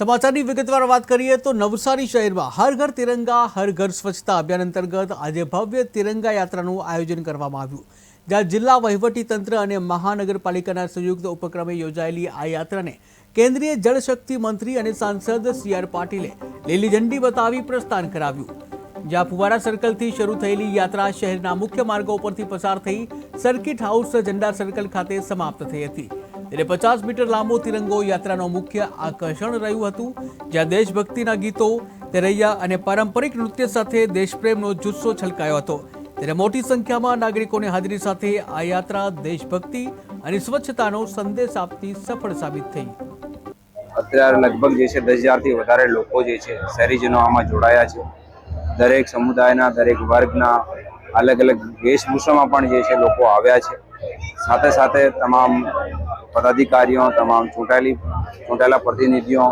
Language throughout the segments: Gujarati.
સમાચારની વિગતવાર વાત કરીએ તો નવસારી શહેરમાં હર ઘર તિરંગા હર ઘર સ્વચ્છતા અભિયાન અંતર્ગત આજે ભવ્ય તિરંગા યાત્રાનું આયોજન કરવામાં આવ્યું, જ્યાં જિલ્લા વહીવટીતંત્ર અને મહાનગરપાલિકાના સંયુક્ત ઉપક્રમે યોજાયેલી આ યાત્રાને કેન્દ્રીય જળશક્તિ મંત્રી અને સાંસદ CR પાટીલે લીલી ઝંડી બતાવી પ્રસ્થાન કરાવ્યું, જ્યાં ફુવારા સર્કલથી શરૂ થયેલી યાત્રા શહેરના મુખ્ય માર્ગો પરથી પસાર થઈ સર્કિટ હાઉસ ઝંડા સર્કલ ખાતે સમાપ્ત થઈ હતી। ત્યારે 50 મીટર લાંબો તિરંગો યાત્રાનો મુખ્ય આકર્ષણ રહ્યું હતું, જ્યાં દેશભક્તિના ગીતો, તરૈયા અને પારંપરિક નૃત્ય સાથે દેશપ્રેમનો જુસ્સો છલકાયો હતો। ત્યારે મોટી સંખ્યામાં નાગરિકોની હાજરી સાથે આ યાત્રા દેશભક્તિ અને સ્વચ્છતાનો સંદેશ આપતી સફળ સાબિત થઈ। અત્યારે લગભગ 10,000 થી વધારે લોકો શહેરીજનો આમાં જોડાયા છે। દરેક સમુદાયના દરેક વર્ગના અલગ અલગ વેશભૂષામાં પણ લોકો આવ્યા છે। સાથે સાથે તમામ પદાધિકારીઓ, તમામ ચૂંટાયેલા પ્રતિનિધિઓ,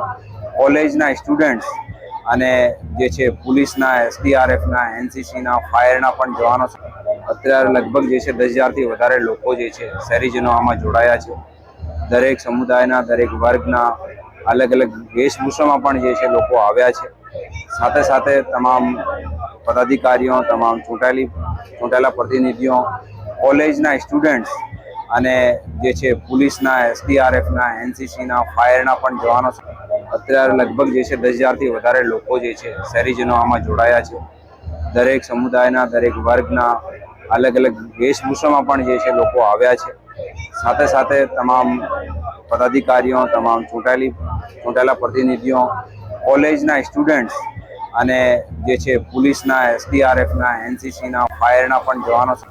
કોલેજના સ્ટુડન્ટ્સ અને પોલીસના, SDRFના, NCCના, ફાયરના પણ જવાનો છે। અત્યારે લગભગ 10,000 થી વધારે લોકો શહેરીજનો આમાં જોડાયા છે। દરેક સમુદાયના દરેક વર્ગના અલગ અલગ વેશભૂષામાં પણ લોકો આવ્યા છે। સાથે સાથે તમામ પદાધિકારીઓ, તમામ ચૂંટાયેલા પ્રતિનિધિઓ, કોલેજના સ્ટુડન્ટ્સ અને પોલીસના, SDRFના, NCCના, ફાયરના પણ જવાનો છે। અત્યારે લગભગ 10,000 થી વધારે લોકો શહેરીજનો આમાં જોડાયા છે। દરેક સમુદાયના દરેક વર્ગના અલગ અલગ વેશભૂષામાં પણ લોકો આવ્યા છે। સાથે સાથે તમામ પદાધિકારીઓ, તમામ ચૂંટાયેલા પ્રતિનિધિઓ, કોલેજના સ્ટુડન્ટ્સ અને પોલીસના, SDRFના, NCCના, ફાયરના પણ જવાનો છે।